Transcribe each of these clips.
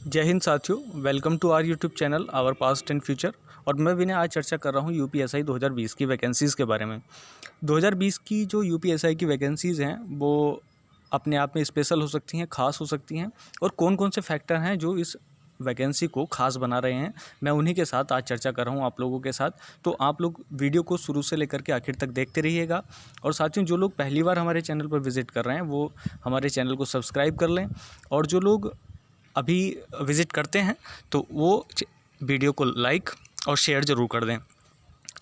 जय हिंद साथियों, welcome to our YouTube channel our past and future. और मैं विनय आज चर्चा कर रहा हूँ यूपीएसआई 2020 की वैकेंसीज़ के बारे में। 2020 की जो यूपीएसआई की वैकेंसीज़ हैं वो अपने आप में स्पेशल हो सकती हैं, ख़ास हो सकती हैं। और कौन कौन से फैक्टर हैं जो इस वैकेंसी को ख़ास बना रहे हैं, मैं उन्हीं के साथ आज चर्चा कर रहा हूँ आप लोगों के साथ। तो आप लोग वीडियो को शुरू से लेकर के आखिर तक देखते रहिएगा। और साथियों, जो लोग पहली बार हमारे चैनल पर विज़िट कर रहे हैं वो हमारे चैनल को सब्सक्राइब कर लें, और जो लोग अभी विज़िट करते हैं तो वो वीडियो को लाइक और शेयर ज़रूर कर दें।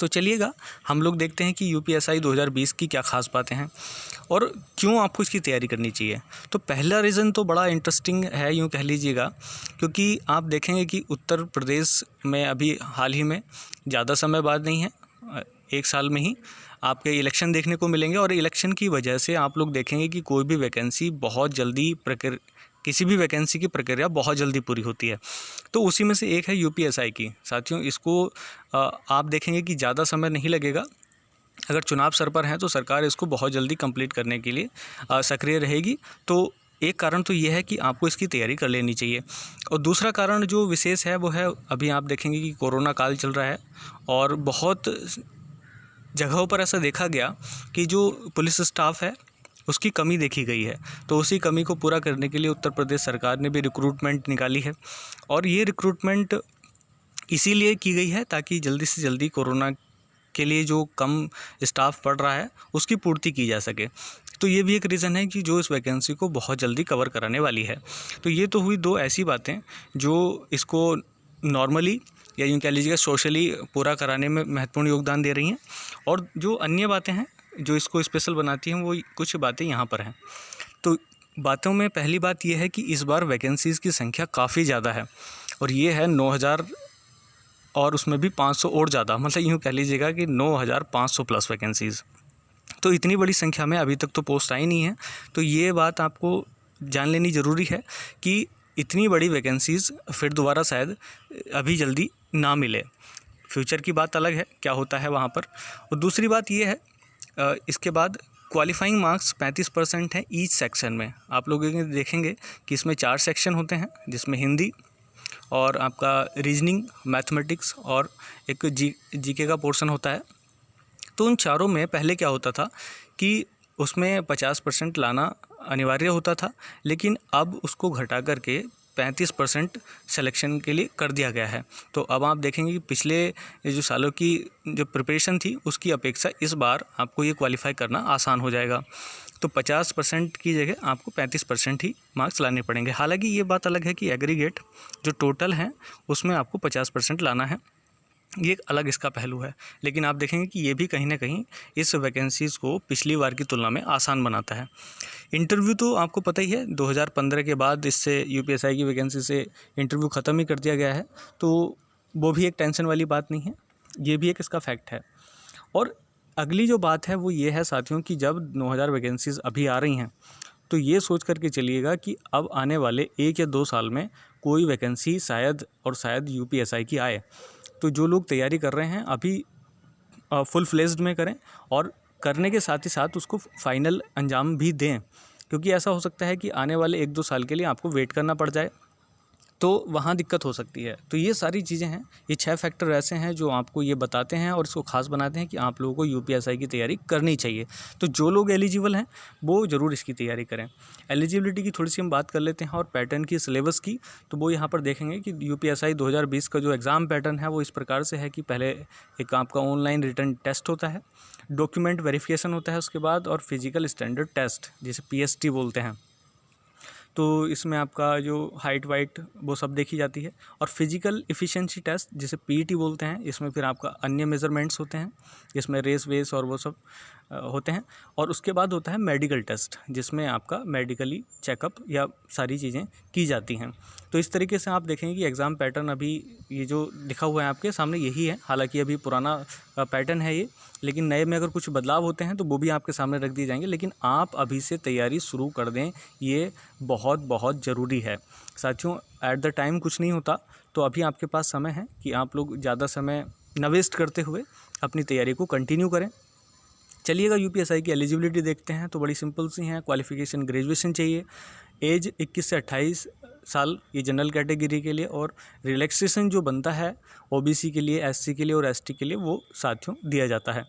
तो चलिएगा हम लोग देखते हैं कि यूपीएसआई 2020 की क्या ख़ास बातें हैं और क्यों आपको इसकी तैयारी करनी चाहिए। तो पहला रीज़न तो बड़ा इंटरेस्टिंग है, यूँ कह लीजिएगा, क्योंकि आप देखेंगे कि उत्तर प्रदेश में अभी हाल ही में, ज़्यादा समय बाद नहीं है, 1 साल में ही आपके इलेक्शन देखने को मिलेंगे। और इलेक्शन की वजह से आप लोग देखेंगे कि कोई भी वैकेंसी बहुत जल्दी किसी भी वैकेंसी की प्रक्रिया बहुत जल्दी पूरी होती है। तो उसी में से एक है यूपीएसआई की। साथियों, इसको आप देखेंगे कि ज़्यादा समय नहीं लगेगा। अगर चुनाव सर पर हैं तो सरकार इसको बहुत जल्दी कंप्लीट करने के लिए सक्रिय रहेगी। तो एक कारण तो ये है कि आपको इसकी तैयारी कर लेनी चाहिए। और दूसरा कारण जो विशेष है वो है, अभी आप देखेंगे कि कोरोना काल चल रहा है और बहुत जगहों पर ऐसा देखा गया कि जो पुलिस स्टाफ है उसकी कमी देखी गई है। तो उसी कमी को पूरा करने के लिए उत्तर प्रदेश सरकार ने भी रिक्रूटमेंट निकाली है। और ये रिक्रूटमेंट इसीलिए की गई है ताकि जल्दी से जल्दी कोरोना के लिए जो कम स्टाफ पड़ रहा है उसकी पूर्ति की जा सके। तो ये भी एक रीज़न है कि जो इस वैकेंसी को बहुत जल्दी कवर कराने वाली है। तो ये तो हुई दो ऐसी बातें जो इसको नॉर्मली या यूँ कह लीजिएगा सोशली पूरा कराने में महत्वपूर्ण योगदान दे रही हैं। और जो अन्य बातें हैं जो इसको स्पेशल बनाती हैं वो कुछ बातें यहाँ पर हैं। तो बातों में पहली बात यह है कि इस बार वैकेंसीज़ की संख्या काफ़ी ज़्यादा है और ये है 9000, और उसमें भी 500 और ज़्यादा, मतलब यूँ कह लीजिएगा कि 9500 प्लस वैकेंसीज़। तो इतनी बड़ी संख्या में अभी तक तो पोस्ट आई नहीं है। तो ये बात आपको जान लेनी ज़रूरी है कि इतनी बड़ी वैकेंसीज़ फिर दोबारा शायद अभी जल्दी ना मिले। फ्यूचर की बात अलग है, क्या होता है वहाँ पर। और दूसरी बात ये है, इसके बाद क्वालिफाइंग मार्क्स 35% हैं ईच सेक्शन में। आप लोग देखेंगे कि इसमें 4 सेक्शन होते हैं, जिसमें हिंदी और आपका रीजनिंग, मैथमेटिक्स और एक जीके का पोर्शन होता है। तो उन चारों में पहले क्या होता था कि उसमें 50% लाना अनिवार्य होता था, लेकिन अब उसको घटा करके 35% सिलेक्शन के लिए कर दिया गया है। तो अब आप देखेंगे कि पिछले जो सालों की जो प्रिपरेशन थी उसकी अपेक्षा इस बार आपको ये क्वालिफाई करना आसान हो जाएगा। तो 50% की जगह आपको 35% ही मार्क्स लाने पड़ेंगे। हालांकि ये बात अलग है कि एग्रीगेट जो टोटल है उसमें आपको 50% लाना है, ये एक अलग इसका पहलू है। लेकिन आप देखेंगे कि ये भी कहीं ना कहीं इस वैकेंसीज़ को पिछली बार की तुलना में आसान बनाता है। इंटरव्यू तो आपको पता ही है, 2015 के बाद इससे यूपीएसआई की वैकेंसी से इंटरव्यू ख़त्म ही कर दिया गया है। तो वो भी एक टेंशन वाली बात नहीं है, ये भी एक इसका फैक्ट है। और अगली जो बात है वो ये है साथियों कि जब 9000 वैकेंसीज़ अभी आ रही हैं तो ये सोच करके चलिएगा कि अब आने वाले 1 या 2 साल में कोई वैकेंसी शायद यूपीएसआई की आए। तो जो लोग तैयारी कर रहे हैं अभी फुल फ्लेज्ड में करें, और करने के साथ ही साथ उसको फाइनल अंजाम भी दें, क्योंकि ऐसा हो सकता है कि आने वाले 1-2 साल के लिए आपको वेट करना पड़ जाए, तो वहाँ दिक्कत हो सकती है। तो ये सारी चीज़ें हैं, ये 6 फैक्टर ऐसे हैं जो आपको ये बताते हैं और इसको ख़ास बनाते हैं कि आप लोगों को यूपीएसआई की तैयारी करनी चाहिए। तो जो लोग एलिजिबल हैं वो ज़रूर इसकी तैयारी करें। एलिजिबिलिटी की थोड़ी सी हम बात कर लेते हैं और पैटर्न की, सिलेबस की। तो वो यहाँ पर देखेंगे कि यूपीएसआई 2020 का जो एग्ज़ाम पैटर्न है वो इस प्रकार से है कि पहले एक आपका ऑनलाइन रिटन टेस्ट होता है, डॉक्यूमेंट वेरिफिकेशन होता है उसके बाद, और फिजिकल स्टैंडर्ड टेस्ट जिसे पीएसटी बोलते हैं। तो इसमें आपका जो हाइट वाइट वो सब देखी जाती है। और फिजिकल एफिशिएंसी टेस्ट जिसे पीईटी बोलते हैं, इसमें फिर आपका अन्य मेजरमेंट्स होते हैं, जिसमें रेस वेस और वो सब होते हैं। और उसके बाद होता है मेडिकल टेस्ट, जिसमें आपका मेडिकली चेकअप या सारी चीज़ें की जाती हैं। तो इस तरीके से आप देखेंगे कि एग्ज़ाम पैटर्न अभी ये जो लिखा हुआ है आपके सामने यही है। हालांकि अभी पुराना पैटर्न है ये, लेकिन नए में अगर कुछ बदलाव होते हैं तो वो भी आपके सामने रख दिए जाएंगे। लेकिन आप अभी से तैयारी शुरू कर दें, ये बहुत बहुत ज़रूरी है साथियों। एट द टाइम कुछ नहीं होता, तो अभी आपके पास समय है कि आप लोग ज़्यादा समय न वेस्ट करते हुए अपनी तैयारी को कंटिन्यू करें। चलिएगा यूपीएसआई की एलिजिबिलिटी देखते हैं। तो बड़ी सिंपल सी हैं, क्वालिफ़िकेशन ग्रेजुएशन चाहिए, एज 21 से 28 साल ये जनरल कैटेगरी के लिए, और रिलैक्सेशन जो बनता है ओबीसी के लिए, एससी के लिए और एसटी के लिए वो साथियों दिया जाता है।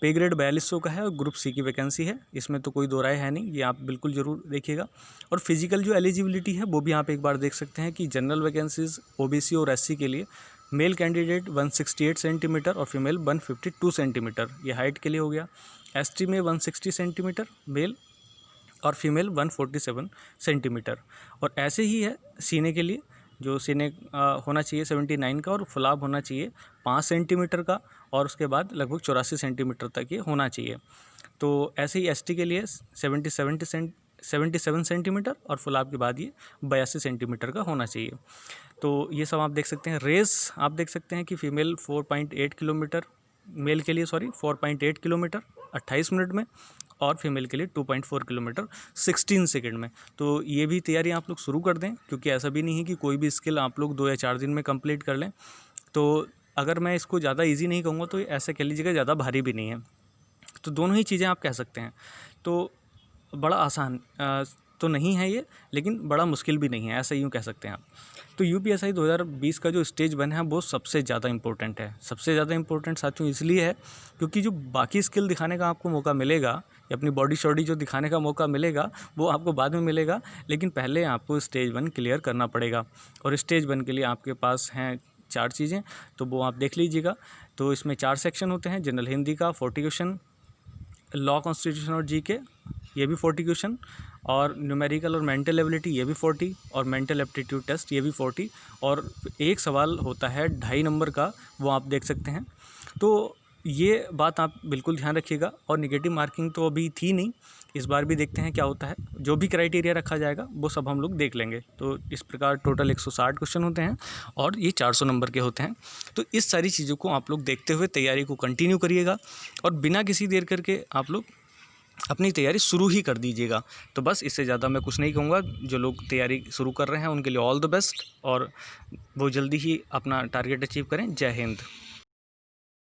पे ग्रेड 4200 का है और ग्रुप सी की वैकेंसी है, इसमें तो कोई दो राय है नहीं, ये आप बिल्कुल ज़रूर देखिएगा। और फिजिकल जो एलिजिबिलिटी है वो भी आप एक बार देख सकते हैं कि जनरल वैकेंसीज ओबीसी और एससी के लिए मेल कैंडिडेट 168 सेंटीमीटर और फीमेल 152 सेंटीमीटर, ये हाइट के लिए हो गया। एसटी में 160 सेंटीमीटर मेल और फीमेल 147 सेंटीमीटर। और ऐसे ही है सीने के लिए, जो सीने होना चाहिए 79 का और फुलाव होना चाहिए 5 सेंटीमीटर का, और उसके बाद लगभग 84 सेंटीमीटर तक ये होना चाहिए। तो ऐसे ही एसटी के लिए 77 सेंटीमीटर और फुलाव के बाद ये 82 सेंटीमीटर का होना चाहिए। तो ये सब आप देख सकते हैं। रेस आप देख सकते हैं कि फीमेल 4.8 किलोमीटर, मेल के लिए 4.8 किलोमीटर 28 मिनट में, और फीमेल के लिए 2.4 किलोमीटर 16 सेकंड में। तो ये भी तैयारी आप लोग शुरू कर दें, क्योंकि ऐसा भी नहीं है कि कोई भी स्किल आप लोग 2 या 4 दिन में कंप्लीट कर लें। तो अगर मैं इसको ज़्यादा इजी नहीं कहूँगा तो ऐसे कह लीजिएगा ज़्यादा भारी भी नहीं है। तो दोनों ही चीज़ें आप कह सकते हैं। तो बड़ा आसान तो नहीं है ये, लेकिन बड़ा मुश्किल भी नहीं है, ऐसा यूँ कह सकते हैं आप। तो यूपीएससी 2020 का जो स्टेज 1 है वो सबसे ज़्यादा इम्पोर्टेंट है। सबसे ज़्यादा इम्पोर्टेंट साथियों इसलिए है क्योंकि जो बाकी स्किल दिखाने का आपको मौका मिलेगा या अपनी बॉडी शॉडी जो दिखाने का मौका मिलेगा वो आपको बाद में मिलेगा, लेकिन पहले आपको स्टेज 1 क्लियर करना पड़ेगा। और स्टेज 1 के लिए आपके पास हैं 4 चीज़ें, तो वो आप देख लीजिएगा। तो इसमें 4 सेक्शन होते हैं। जनरल हिंदी का 40 क्वेश्चन, लॉ कॉन्स्टिट्यूशन और जीके ये भी 40 क्वेश्चन, और न्यूमेरिकल और मेंटल एबिलिटी ये भी 40, और मेंटल एप्टीट्यूड टेस्ट ये भी 40, और एक सवाल होता है 2.5 नंबर का, वो आप देख सकते हैं। तो ये बात आप बिल्कुल ध्यान रखिएगा। और नेगेटिव मार्किंग तो अभी थी नहीं, इस बार भी देखते हैं क्या होता है। जो भी क्राइटेरिया रखा जाएगा वो सब हम लोग देख लेंगे। तो इस प्रकार टोटल 160 क्वेश्चन होते हैं और ये 400 नंबर के होते हैं। तो इस सारी चीज़ों को आप लोग देखते हुए तैयारी को कंटिन्यू करिएगा, और बिना किसी देर करके आप लोग अपनी तैयारी शुरू ही कर दीजिएगा। तो बस इससे ज़्यादा मैं कुछ नहीं कहूँगा। जो लोग तैयारी शुरू कर रहे हैं उनके लिए ऑल द बेस्ट, और वो जल्दी ही अपना टारगेट अचीव करें। जय हिंद।